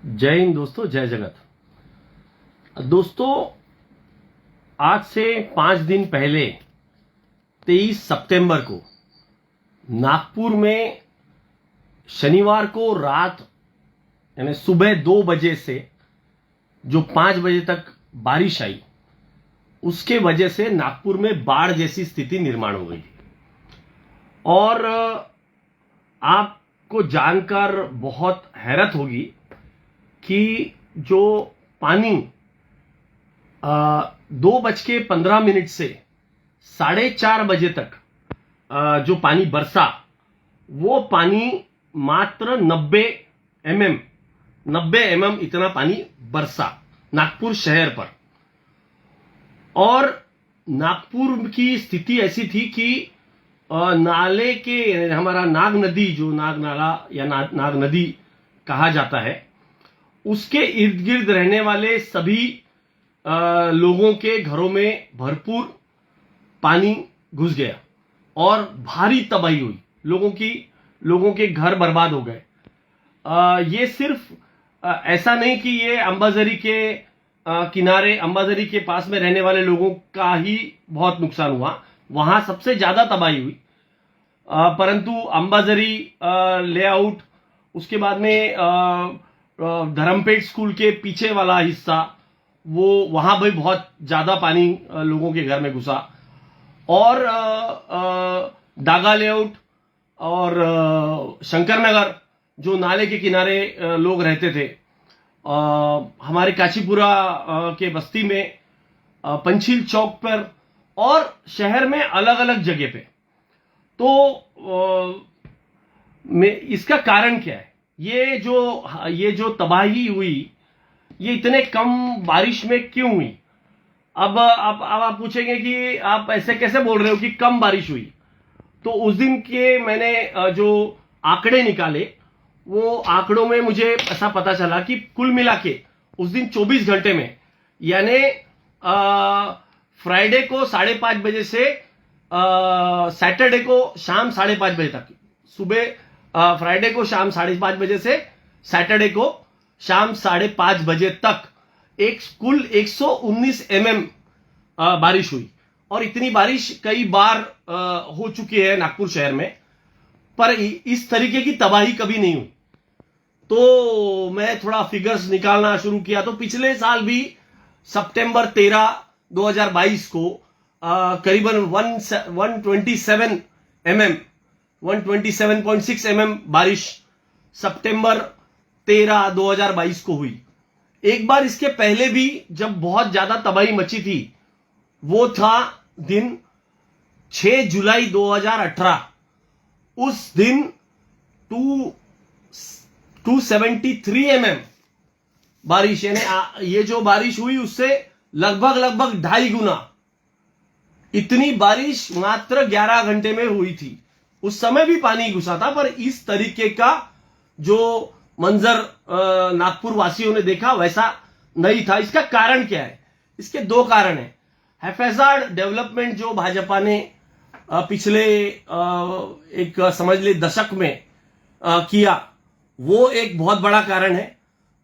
जय हिंद दोस्तों, जय जगत। दोस्तों, आज से 5 दिन पहले 23 सितंबर को नागपुर में शनिवार को रात यानी सुबह 2 बजे से जो 5 बजे तक बारिश आई, उसके वजह से नागपुर में बाढ़ जैसी स्थिति निर्माण हो गई। और आपको जानकर बहुत हैरत होगी कि जो पानी 2:15 से 4:30 बजे तक जो पानी बरसा, वो पानी मात्र 90 mm इतना पानी बरसा नागपुर शहर पर। और नागपुर की स्थिति ऐसी थी कि नाले के हमारा नाग नदी, जो नाग नाला या नाग नदी कहा जाता है, उसके इर्द गिर्द रहने वाले सभी लोगों के घरों में भरपूर पानी घुस गया और भारी तबाही हुई। लोगों के घर बर्बाद हो गए। ये सिर्फ ऐसा नहीं कि ये अंबाझरी के किनारे, अंबाझरी के पास में रहने वाले लोगों का ही बहुत नुकसान हुआ, वहां सबसे ज्यादा तबाही हुई। परंतु अंबाझरी लेआउट, उसके बाद में धर्मपेट स्कूल के पीछे वाला हिस्सा, वो वहां भी बहुत ज्यादा पानी लोगों के घर में घुसा। और डागा लेआउट और शंकर नगर, जो नाले के किनारे लोग रहते थे, हमारे काशीपुरा के बस्ती में, पंछील चौक पर और शहर में अलग अलग जगह पे। तो इसका कारण क्या है? ये जो तबाही हुई, ये इतने कम बारिश में क्यों हुई? अब आप पूछेंगे कि आप ऐसे कैसे बोल रहे हो कि कम बारिश हुई। तो उस दिन के मैंने जो आंकड़े निकाले, वो आंकड़ों में मुझे ऐसा पता चला कि कुल मिला के उस दिन 24 घंटे में, यानी फ्राइडे को 5:30 बजे से सैटरडे को शाम 5:30 बजे तक, सुबह फ्राइडे को शाम 5:30 बजे से सैटरडे को शाम 5:30 बजे तक कुल 119 mm बारिश हुई। और इतनी बारिश कई बार हो चुकी है नागपुर शहर में, पर इस तरीके की तबाही कभी नहीं हुई। तो मैं थोड़ा फिगर्स निकालना शुरू किया, तो पिछले साल भी सितंबर 13, 2022 को करीबन 127.6 mm बारिश सितंबर 13, 2022 को हुई। एक बार इसके पहले भी जब बहुत ज्यादा तबाही मची थी, वो था दिन 6 जुलाई 2018। उस दिन 273 mm बारिश, यानी ये जो बारिश हुई उससे लगभग 2.5 गुना इतनी बारिश मात्र 11 घंटे में हुई थी। उस समय भी पानी घुसा था, पर इस तरीके का जो मंजर नागपुर वासियों ने देखा वैसा नहीं था। इसका कारण क्या है? इसके 2 कारण है। हैफेजार्ड डेवलपमेंट जो भाजपा ने पिछले एक समझ ले दशक में किया, वो एक बहुत बड़ा कारण है।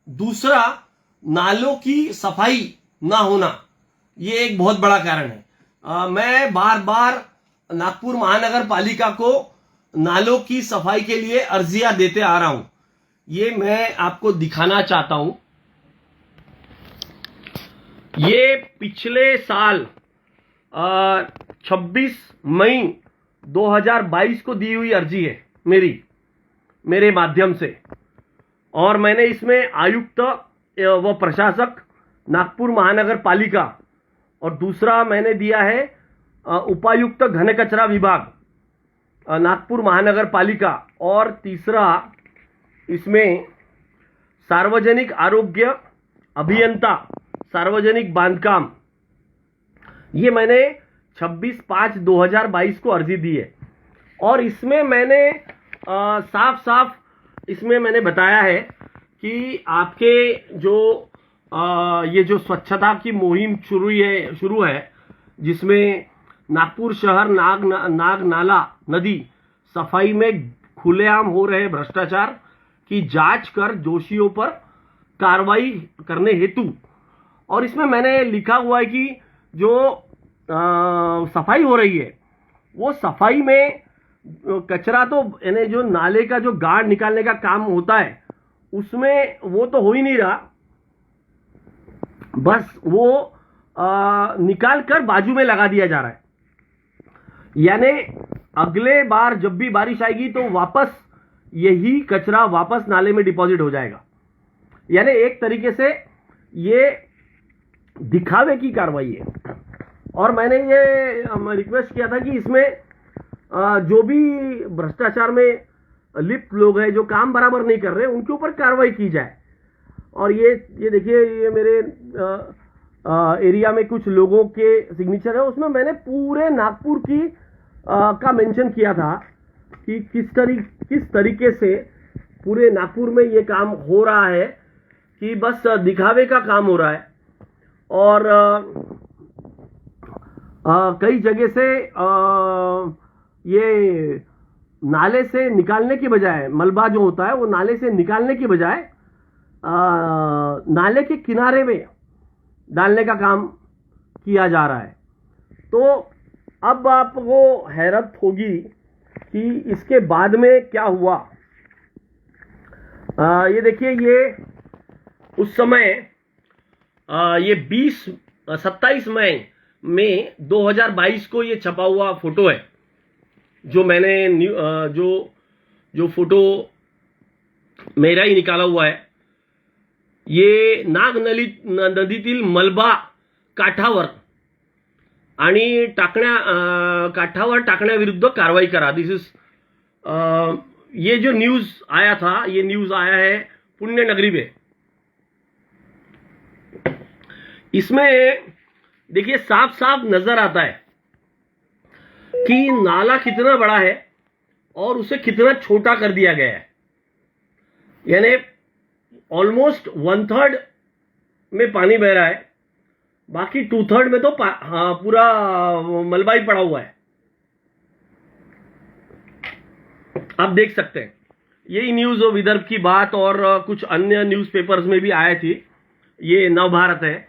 दूसरा, नालों की सफाई ना होना, ये एक बहुत बड़ा कारण है। मैं बार बार नागपुर महानगर पालिका को नालों की सफाई के लिए अर्जियां देते आ रहा हूं। ये मैं आपको दिखाना चाहता हूं। ये पिछले साल 26 मई 2022 को दी हुई अर्जी है मेरे माध्यम से। और मैंने इसमें आयुक्त व प्रशासक नागपुर महानगर पालिका, और दूसरा मैंने दिया है उपायुक्त घन कचरा विभाग नागपुर महानगर पालिका, और तीसरा इसमें सार्वजनिक आरोग्य अभियंता सार्वजनिक बांधकाम। ये मैंने 26/5/2022 को अर्जी दी है। और इसमें मैंने साफ इसमें मैंने बताया है कि आपके जो ये जो स्वच्छता की मुहिम शुरू है, जिसमें नागपुर शहर नाग नाला नदी सफाई में खुलेआम हो रहे भ्रष्टाचार की जांच कर दोषियों पर कार्रवाई करने हेतु, और इसमें मैंने लिखा हुआ है कि जो सफाई हो रही है वो सफाई में कचरा तो यानी जो नाले का जो गाड़ निकालने का काम होता है उसमें वो तो हो ही नहीं रहा, बस वो निकाल कर बाजू में लगा दिया जा रहा है। यानी अगले बार जब भी बारिश आएगी तो वापस यही कचरा वापस नाले में डिपॉजिट हो जाएगा। यानी एक तरीके से ये दिखावे की कार्रवाई है। और मैंने ये रिक्वेस्ट किया था कि इसमें जो भी भ्रष्टाचार में लिप्त लोग हैं, जो काम बराबर नहीं कर रहे, उनके ऊपर कार्रवाई की जाए। और ये देखिए, ये मेरे एरिया में कुछ लोगों के सिग्नेचर है, उसमें मैंने पूरे नागपुर की का मेंशन किया था कि किस तरीके से पूरे नागपुर में ये काम हो रहा है कि बस दिखावे का काम हो रहा है। और कई जगह से ये नाले से निकालने की बजाय, मलबा जो होता है वो नाले से निकालने की बजाय नाले के किनारे में डालने का काम किया जा रहा है। तो अब आपको हैरत होगी कि इसके बाद में क्या हुआ। ये देखिए, ये उस समय ये 27 मई में 2022 को ये छपा हुआ फोटो है, जो मैंने जो फोटो मेरा ही निकाला हुआ है। ये नाग नदीतील मलबा काठावर आणि काठावर टाकण्याविरुद्ध कारवाई करा। दिस इज ये जो न्यूज आया था, ये न्यूज आया है पुण्यनगरी में। इसमें देखिए साफ साफ नजर आता है कि नाला कितना बड़ा है और उसे कितना छोटा कर दिया गया है। यानी ऑलमोस्ट 1/3 में पानी बह रहा है, बाकी 2/3 में तो पूरा मलबा ही पड़ा हुआ है। आप देख सकते हैं, यही न्यूज विदर्भ की बात और कुछ अन्य न्यूज़पेपर्स में भी आए थी। ये नवभारत है,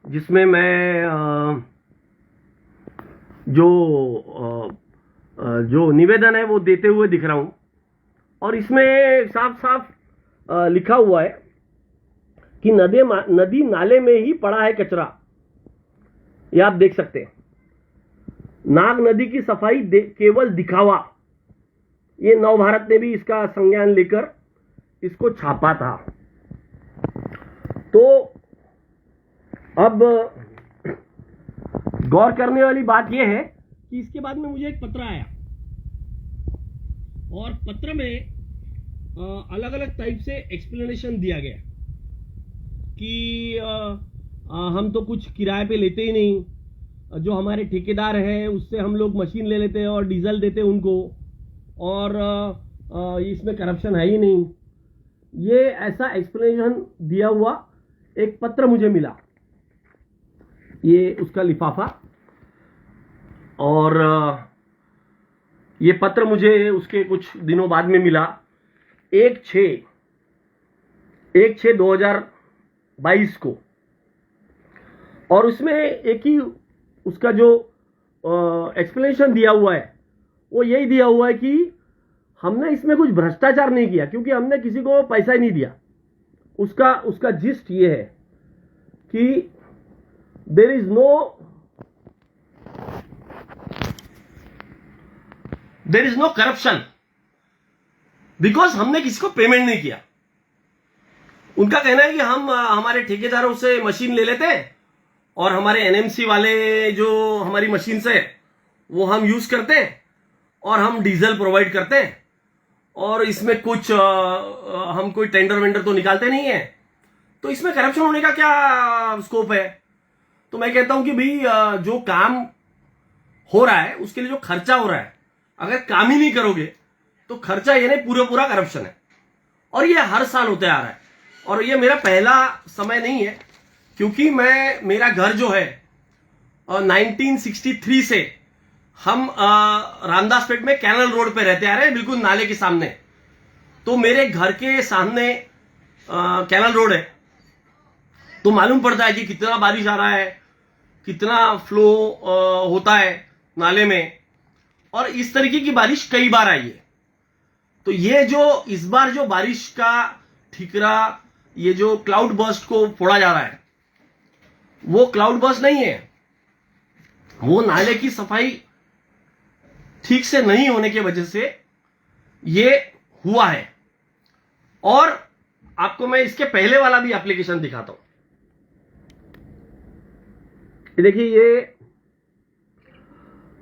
जिसमें मैं जो निवेदन है वो देते हुए दिख रहा हूं। और इसमें साफ साफ लिखा हुआ है कि नदी नाले में ही पड़ा है कचरा। ये आप देख सकते हैं, नाग नदी की सफाई केवल दिखावा। ये नवभारत ने भी इसका संज्ञान लेकर इसको छापा था। तो अब गौर करने वाली बात यह है कि इसके बाद में मुझे एक पत्र आया, और पत्र में अलग अलग टाइप से एक्सप्लेनेशन दिया गया कि हम तो कुछ किराए पे लेते ही नहीं, जो हमारे ठेकेदार हैं उससे हम लोग मशीन ले लेते हैं और डीजल देते हैं उनको, और इसमें करप्शन है ही नहीं। ये ऐसा एक्सप्लेनेशन दिया हुआ एक पत्र मुझे मिला, ये उसका लिफाफा। और ये पत्र मुझे उसके कुछ दिनों बाद में मिला, 1/6/2022 को। और उसमें एक ही उसका जो एक्सप्लेनेशन दिया हुआ है वो यही दिया हुआ है कि हमने इसमें कुछ भ्रष्टाचार नहीं किया, क्योंकि हमने किसी को पैसा ही नहीं दिया। उसका जिस्ट ये है कि there is no corruption, because हमने किसी को पेमेंट नहीं किया। उनका कहना है कि हम हमारे ठेकेदारों से मशीन ले लेते हैं और हमारे एनएमसी वाले जो हमारी मशीन से वो हम यूज करते हैं और हम डीजल प्रोवाइड करते हैं, और इसमें कुछ हम कोई टेंडर वेंडर तो निकालते नहीं है, तो इसमें करप्शन होने का क्या स्कोप है। तो मैं कहता हूं कि भाई जो काम हो रहा है उसके लिए जो खर्चा हो रहा है, अगर काम ही नहीं करोगे तो खर्चा यानी पूरा करप्शन है। और ये हर साल होते आ रहा है, और ये मेरा पहला समय नहीं है, क्योंकि मेरा घर जो है 1963 से हम रामदासपेट में कैनल रोड पे रहते आ रहे हैं, बिल्कुल नाले के सामने। तो मेरे घर के सामने कैनाल रोड है, तो मालूम पड़ता है कि कितना बारिश आ रहा है, कितना फ्लो होता है नाले में। और इस तरीके की बारिश कई बार आई है। तो ये जो इस बार जो बारिश का ठिकरा, ये जो क्लाउड बर्स्ट को फोड़ा जा रहा है, वो क्लाउड बर्स्ट नहीं है, वो नाले की सफाई ठीक से नहीं होने की वजह से ये हुआ है। और आपको मैं इसके पहले वाला भी एप्लीकेशन दिखाता हूं। देखिए, ये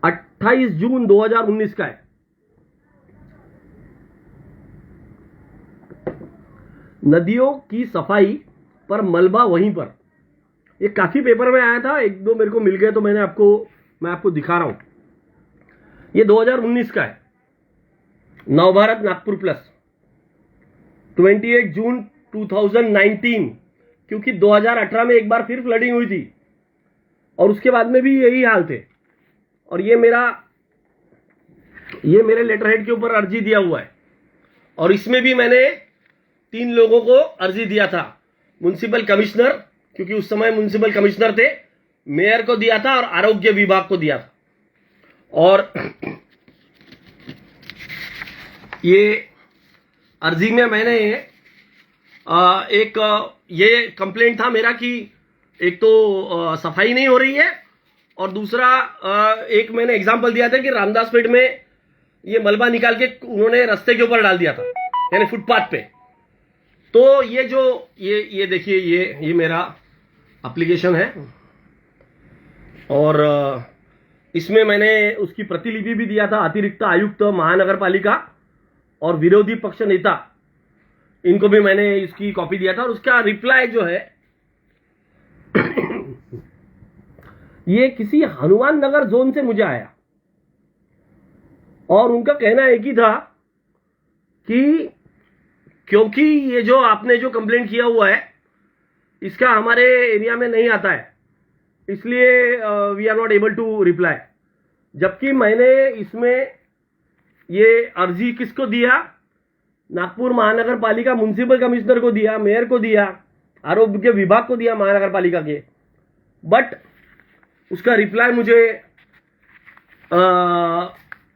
28 जून 2019 का है। नदियों की सफाई पर मलबा वहीं पर। ये काफी पेपर में आया था, एक दो मेरे को मिल गए तो मैं आपको दिखा रहा हूं। ये 2019 का है, नवभारत नागपुर प्लस, 28 जून 2019, क्योंकि 2018 में एक बार फिर फ्लडिंग हुई थी और उसके बाद में भी यही हाल थे। और ये मेरे लेटर हेड के ऊपर अर्जी दिया हुआ है, और इसमें भी मैंने 3 लोगों को अर्जी दिया था। म्युनिसिपल कमिश्नर, क्योंकि उस समय म्युनिसिपल कमिश्नर थे, मेयर को दिया था और आरोग्य विभाग को दिया था। और ये अर्जी में मैंने ये कंप्लेंट था मेरा कि एक तो सफाई नहीं हो रही है, और दूसरा एक मैंने एग्जांपल दिया था कि रामदासपेट में ये मलबा निकाल के उन्होंने रास्ते के ऊपर डाल दिया था, यानी फुटपाथ पे। तो ये जो ये देखिए, ये मेरा एप्लीकेशन है, और इसमें मैंने उसकी प्रतिलिपि भी दिया था अतिरिक्त आयुक्त महानगर पालिका और विरोधी पक्ष नेता, इनको भी मैंने इसकी कॉपी दिया था। और उसका रिप्लाई जो है ये किसी हनुमान नगर जोन से मुझे आया, और उनका कहना एक ही था कि क्योंकि ये जो आपने जो कंप्लेंट किया हुआ है इसका हमारे एरिया में नहीं आता है, इसलिए we are not able to reply. जबकि मैंने इसमें ये अर्जी किसको दिया, नागपुर महानगर पालिका म्युनिसिपल कमिश्नर को दिया, मेयर को दिया, आरोग्य विभाग को दिया महानगर पालिका के। बट उसका रिप्लाई मुझे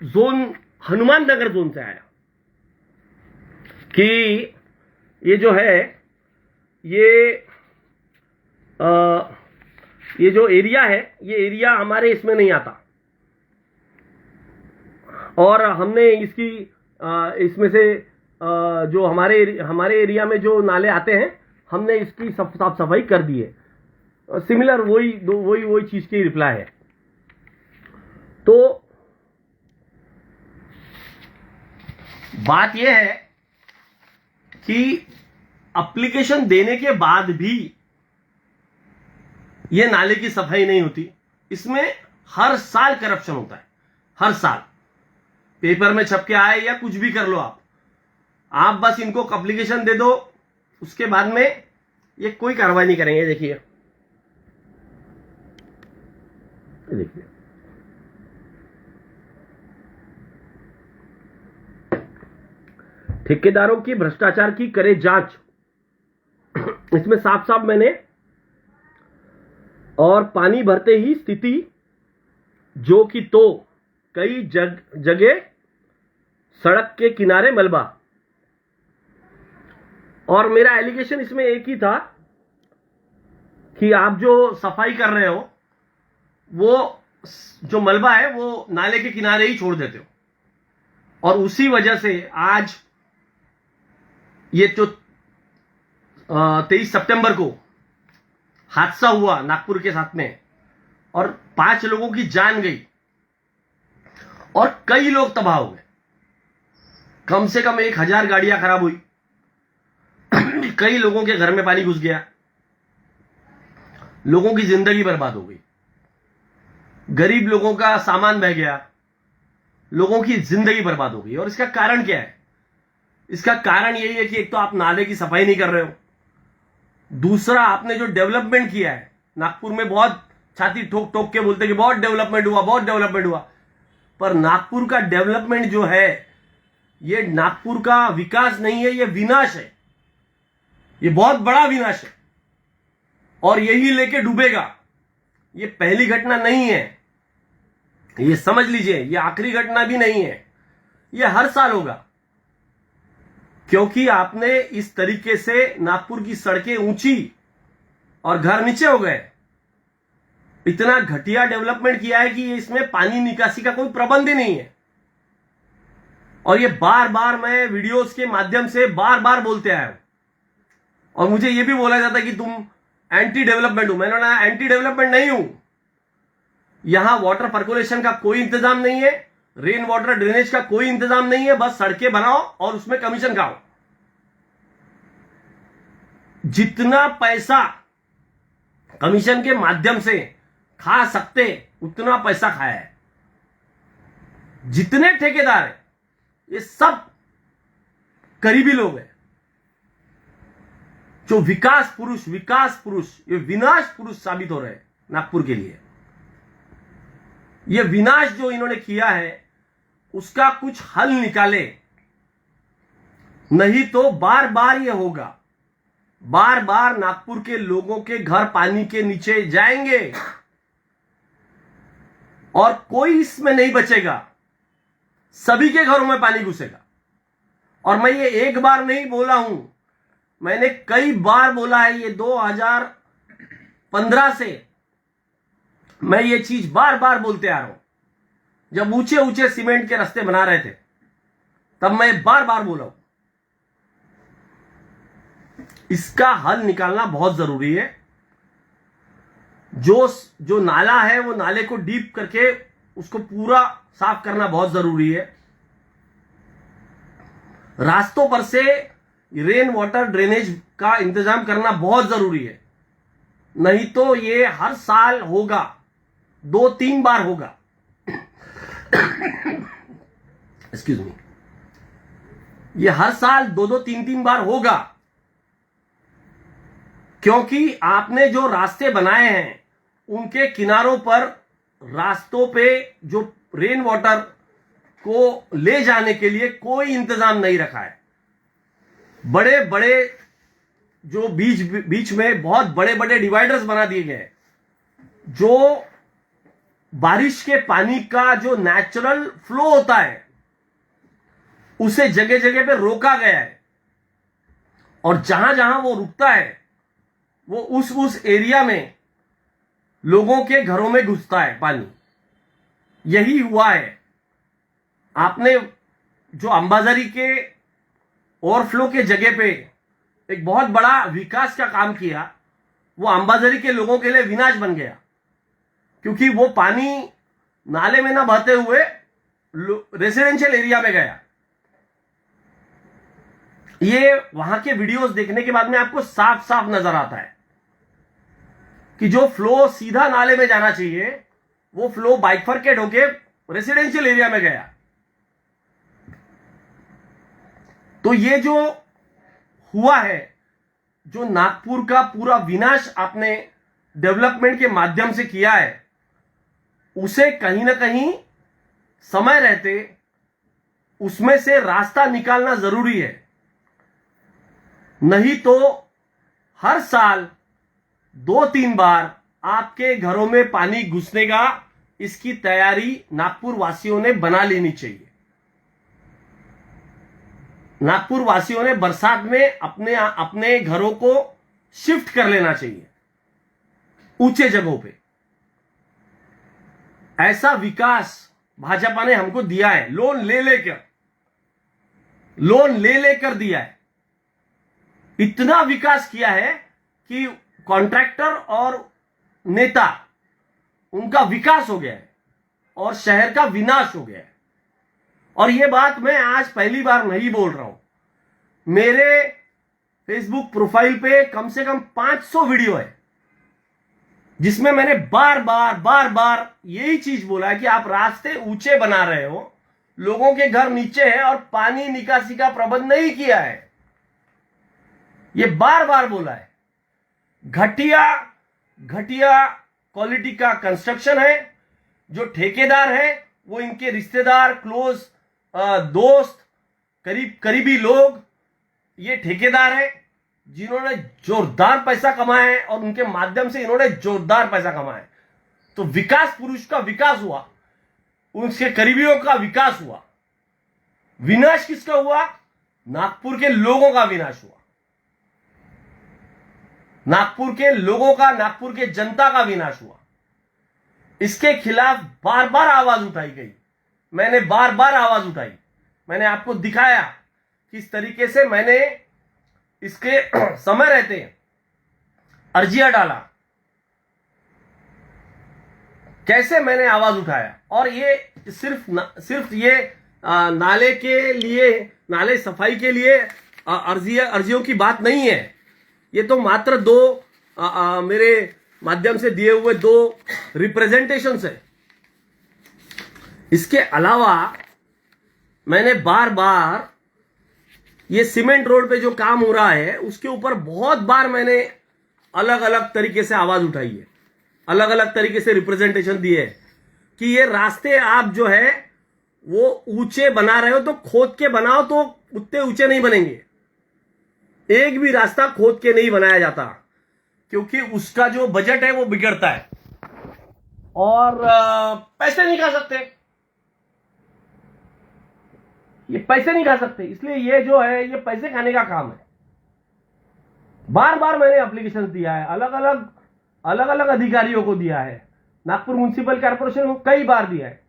जोन हनुमान नगर जोन से आया कि ये जो है ये जो एरिया है, ये एरिया हमारे इसमें नहीं आता, और हमने इसमें से जो हमारे एरिया में जो नाले आते हैं, हमने इसकी साफ सफाई कर दी है। सिमिलर वही चीज की रिप्लाई है। तो बात यह है कि एप्लीकेशन देने के बाद भी ये नाले की सफाई नहीं होती। इसमें हर साल करप्शन होता है, हर साल पेपर में छप के आए या कुछ भी कर लो आप बस इनको एप्लीकेशन दे दो, उसके बाद में ये कोई कार्रवाई नहीं करेंगे। देखिए ठेकेदारों की भ्रष्टाचार की करे जांच, इसमें साफ साफ मैंने, और पानी भरते ही स्थिति जो कि तो कई जगह सड़क के किनारे मलबा। और मेरा एलिगेशन इसमें एक ही था कि आप जो सफाई कर रहे हो वो जो मलबा है वो नाले के किनारे ही छोड़ देते हो, और उसी वजह से आज ये जो 23 सितंबर को हादसा हुआ नागपुर के साथ में, और 5 लोगों की जान गई और कई लोग तबाह हो गए। कम से कम 1000 गाड़ियां खराब हुई, कई लोगों के घर में पानी घुस गया, लोगों की जिंदगी बर्बाद हो गई, गरीब लोगों का सामान बह गया, लोगों की जिंदगी बर्बाद हो गई। और इसका कारण क्या है? इसका कारण यही है कि एक तो आप नाले की सफाई नहीं कर रहे हो, दूसरा आपने जो डेवलपमेंट किया है, नागपुर में बहुत छाती ठोक ठोक के बोलते कि बहुत डेवलपमेंट हुआ, बहुत डेवलपमेंट हुआ, पर नागपुर का डेवलपमेंट जो है ये नागपुर का विकास नहीं है, ये विनाश है। ये बहुत बड़ा विनाश है और यही लेके डूबेगा। ये पहली घटना नहीं है, ये समझ लीजिए, ये आखिरी घटना भी नहीं है, ये हर साल होगा। क्योंकि आपने इस तरीके से नागपुर की सड़कें ऊंची और घर नीचे हो गए, इतना घटिया डेवलपमेंट किया है कि इसमें पानी निकासी का कोई प्रबंध ही नहीं है। और ये बार बार मैं वीडियोस के माध्यम से बार बार बोलते आया हूं, और मुझे ये भी बोला जाता है कि तुम एंटी डेवलपमेंट हो। मैंने बोला एंटी डेवलपमेंट नहीं हूं, यहां वाटर पर्कुलेशन का कोई इंतजाम नहीं है, रेन वाटर ड्रेनेज का कोई इंतजाम नहीं है, बस सड़कें बनाओ और उसमें कमीशन खाओ। जितना पैसा कमीशन के माध्यम से खा सकते उतना पैसा खाया है। जितने ठेकेदार हैं ये सब करीबी लोग हैं, जो विकास पुरुष ये विनाश पुरुष साबित हो रहे हैं नागपुर के लिए। ये विनाश जो इन्होंने किया है उसका कुछ हल निकाले, नहीं तो बार बार ये होगा। बार बार नागपुर के लोगों के घर पानी के नीचे जाएंगे और कोई इसमें नहीं बचेगा, सभी के घरों में पानी घुसेगा। और मैं ये एक बार नहीं बोला हूं, मैंने कई बार बोला है। ये 2015 से मैं ये चीज बार बार बोलते आ रहा हूं। जब ऊंचे ऊंचे सीमेंट के रास्ते बना रहे थे तब मैं बार बार बोला हूं, इसका हल निकालना बहुत जरूरी है। जो नाला है वो नाले को डीप करके उसको पूरा साफ करना बहुत जरूरी है। रास्तों पर से रेन वाटर ड्रेनेज का इंतजाम करना बहुत जरूरी है, नहीं तो ये हर साल होगा, 2-3 बार होगा। एक्सक्यूज मी, ये हर साल 2-3 बार होगा। क्योंकि आपने जो रास्ते बनाए हैं उनके किनारों पर, रास्तों पे जो रेन वाटर को ले जाने के लिए कोई इंतजाम नहीं रखा है। बड़े बड़े जो बीच में बहुत बड़े बड़े डिवाइडर्स बना दिए गए, जो बारिश के पानी का जो नेचुरल फ्लो होता है उसे जगह जगह पे रोका गया है, और जहां जहां वो रुकता है वो उस एरिया में लोगों के घरों में घुसता है पानी। यही हुआ है। आपने जो अंबाझरी के ओवरफ्लो के जगह पे एक बहुत बड़ा विकास का काम किया, वो अंबाझरी के लोगों के लिए विनाश बन गया, क्योंकि वो पानी नाले में ना बहते हुए रेसिडेंशियल एरिया में गया। ये वहां के वीडियोस देखने के बाद में आपको साफ साफ नजर आता है कि जो फ्लो सीधा नाले में जाना चाहिए वो फ्लो बाइफरकेट होके रेसिडेंशियल एरिया में गया। तो ये जो हुआ है, जो नागपुर का पूरा विनाश आपने डेवलपमेंट के माध्यम से किया है, उसे कहीं ना कहीं समय रहते उसमें से रास्ता निकालना जरूरी है। नहीं तो हर साल 2-3 बार आपके घरों में पानी घुसने का, इसकी तैयारी नागपुर वासियों ने बना लेनी चाहिए। नागपुर वासियों ने बरसात में अपने घरों को शिफ्ट कर लेना चाहिए ऊंचे जगहों पे। ऐसा विकास भाजपा ने हमको दिया है, लोन ले लेकर दिया है। इतना विकास किया है कि कॉन्ट्रैक्टर और नेता, उनका विकास हो गया है और शहर का विनाश हो गया है। और यह बात मैं आज पहली बार नहीं बोल रहा हूं। मेरे फेसबुक प्रोफाइल पे कम से कम 500 वीडियो है जिसमें मैंने बार बार यही चीज बोला है कि आप रास्ते ऊंचे बना रहे हो, लोगों के घर नीचे है और पानी निकासी का प्रबंध नहीं किया है। ये बार बार बोला है। घटिया क्वालिटी का कंस्ट्रक्शन है। जो ठेकेदार है वो इनके रिश्तेदार, क्लोज दोस्त, करीबी लोग, ये ठेकेदार है। जिन्होंने जोरदार पैसा कमाया है और उनके माध्यम से इन्होंने जोरदार पैसा कमाया है। तो विकास पुरुष का विकास हुआ, उनके करीबियों का विकास हुआ। विनाश किसका हुआ? नागपुर के लोगों का विनाश हुआ। नागपुर के लोगों का, नागपुर के जनता का विनाश हुआ। इसके खिलाफ बार बार आवाज उठाई गई, मैंने बार बार आवाज उठाई। मैंने आपको दिखाया किस तरीके से मैंने इसके समय रहते अर्जिया डाला, कैसे मैंने आवाज उठाया। और ये सिर्फ ये नाले के लिए, नाले सफाई के लिए अर्जियों की बात नहीं है। ये तो मात्र दो मेरे माध्यम से दिए हुए दो रिप्रेजेंटेशंस है। इसके अलावा मैंने बार बार ये सीमेंट रोड पे जो काम हो रहा है उसके ऊपर बहुत बार मैंने अलग अलग तरीके से आवाज उठाई है, अलग अलग तरीके से रिप्रेजेंटेशन दिए है कि ये रास्ते आप जो है वो ऊंचे बना रहे हो तो खोद के बनाओ, तो उतने ऊंचे नहीं बनेंगे। एक भी रास्ता खोद के नहीं बनाया जाता क्योंकि उसका जो बजट है वो बिगड़ता है और पैसे नहीं खा सकते, ये पैसे नहीं खा सकते। इसलिए ये जो है ये पैसे खाने का काम है। बार बार मैंने एप्लीकेशन दिया है, अलग अलग अधिकारियों को दिया है, नागपुर म्युनिसिपल कॉर्पोरेशन को कई बार दिया है।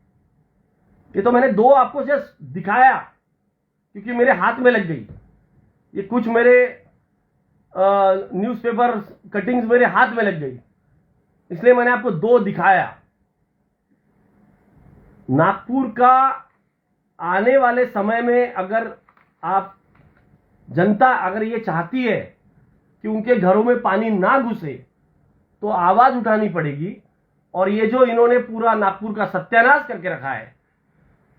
ये तो मैंने दो आपको जस्ट दिखाया क्योंकि मेरे हाथ में लग गई। ये कुछ मेरे न्यूज़पेपर कटिंग्स मेरे हाथ में लग गई, इसलिए मैंने आपको दो दिखाया। नागपुर का आने वाले समय में अगर आप जनता अगर ये चाहती है कि उनके घरों में पानी ना घुसे तो आवाज उठानी पड़ेगी। और ये जो इन्होंने पूरा नागपुर का सत्यानाश करके रखा है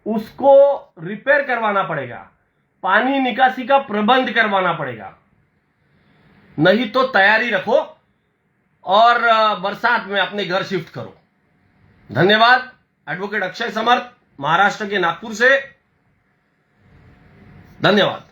उसको रिपेयर करवाना पड़ेगा, पानी निकासी का प्रबंध करवाना पड़ेगा। नहीं तो तैयारी रखो और बरसात में अपने घर शिफ्ट करो। धन्यवाद। एडवोकेट अक्षय समर्थ, महाराष्ट्र के नागपुर से। धन्यवाद।